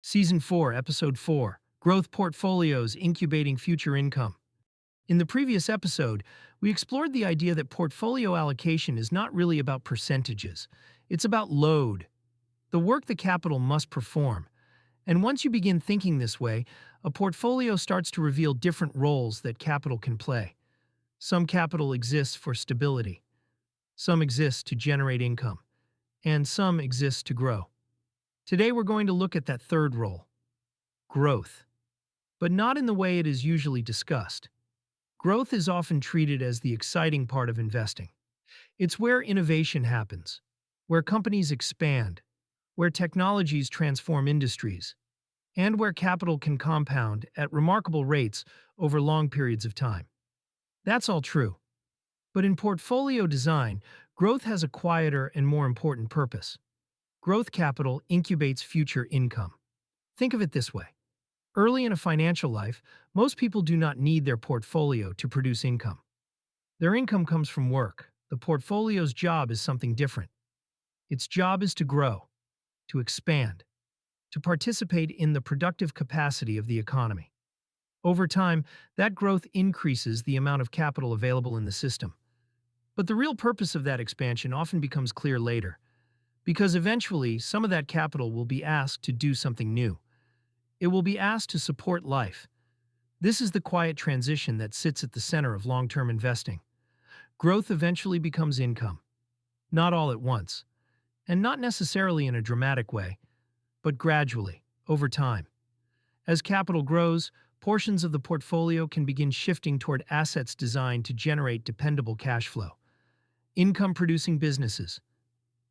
Season 4, Episode 4, Growth Portfolios Incubating Future Income. In the previous episode, we explored the idea that portfolio allocation is not really about percentages. It's about load, the work the capital must perform. And once you begin thinking this way, a portfolio starts to reveal different roles that capital can play. Some capital exists for stability, some exists to generate income, and some exists to grow. Today we're going to look at that third role, growth, but not in the way it is usually discussed. Growth is often treated as the exciting part of investing. It's where innovation happens, where companies expand, where technologies transform industries, and where capital can compound at remarkable rates over long periods of time. That's all true. But in portfolio design, growth has a quieter and more important purpose. Growth capital incubates future income. Think of it this way. Early in a financial life, most people do not need their portfolio to produce income. Their income comes from work. The portfolio's job is something different. Its job is to grow, to expand, to participate in the productive capacity of the economy. Over time, that growth increases the amount of capital available in the system. But the real purpose of that expansion often becomes clear later, because eventually some of that capital will be asked to do something new. It will be asked to support life. This is the quiet transition that sits at the center of long-term investing. Growth eventually becomes income. Not all at once, and not necessarily in a dramatic way, but gradually, over time. As capital grows, portions of the portfolio can begin shifting toward assets designed to generate dependable cash flow. Income-producing businesses,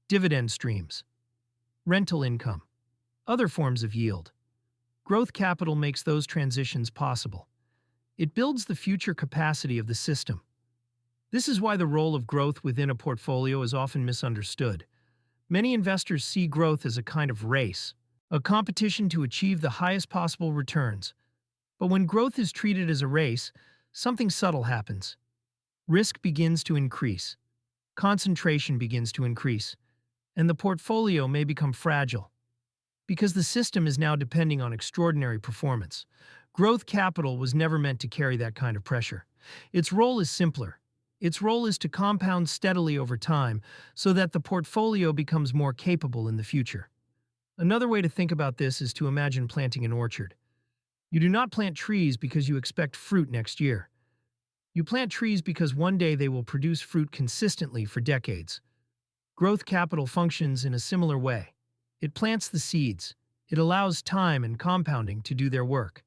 dividend streams, rental income, other forms of yield. Growth capital makes those transitions possible. It builds the future capacity of the system. This is why the role of growth within a portfolio is often misunderstood. Many investors see growth as a kind of race, a competition to achieve the highest possible returns. But when growth is treated as a race, something subtle happens. Risk begins to increase, concentration begins to increase, and the portfolio may become fragile. Because the system is now depending on extraordinary performance. Growth capital was never meant to carry that kind of pressure. Its role is simpler. Its role is to compound steadily over time so that the portfolio becomes more capable in the future. Another way to think about this is to imagine planting an orchard. You do not plant trees because you expect fruit next year. You plant trees because one day they will produce fruit consistently for decades. Growth capital functions in a similar way. It plants the seeds. It allows time and compounding to do their work.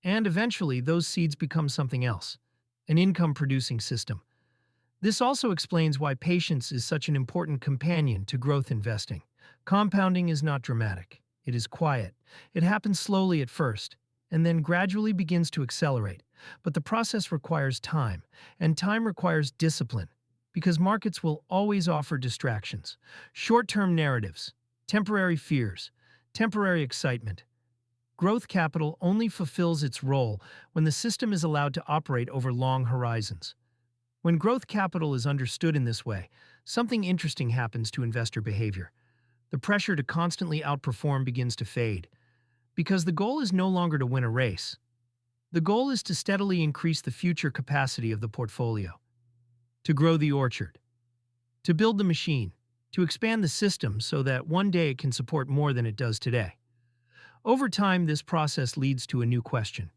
And eventually, those seeds become something else, an income-producing system. This also explains why patience is such an important companion to growth investing. Compounding is not dramatic. It is quiet. It happens slowly at first, and then gradually begins to accelerate. But the process requires time, and time requires discipline, because markets will always offer distractions, short-term narratives, temporary fears, temporary excitement. Growth capital only fulfills its role when the system is allowed to operate over long horizons. When growth capital is understood in this way, something interesting happens to investor behavior. The pressure to constantly outperform begins to fade, because the goal is no longer to win a race. The goal is to steadily increase the future capacity of the portfolio, to grow the orchard, to build the machine, to expand the system so that one day it can support more than it does today. Over time, this process leads to a new question.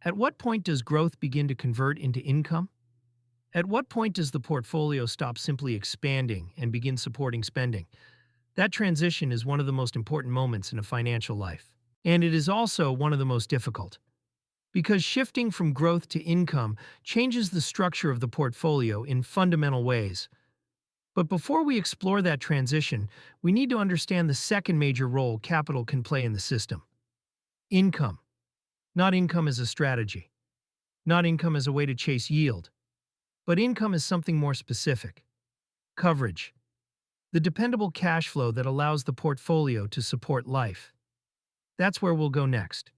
At what point does growth begin to convert into income? At what point does the portfolio stop simply expanding and begin supporting spending? That transition is one of the most important moments in a financial life. And it is also one of the most difficult. Because shifting from growth to income changes the structure of the portfolio in fundamental ways. But before we explore that transition, we need to understand the second major role capital can play in the system. Income. Not income as a strategy. Not income as a way to chase yield. But income as something more specific. Coverage. The dependable cash flow that allows the portfolio to support life. That's where we'll go next.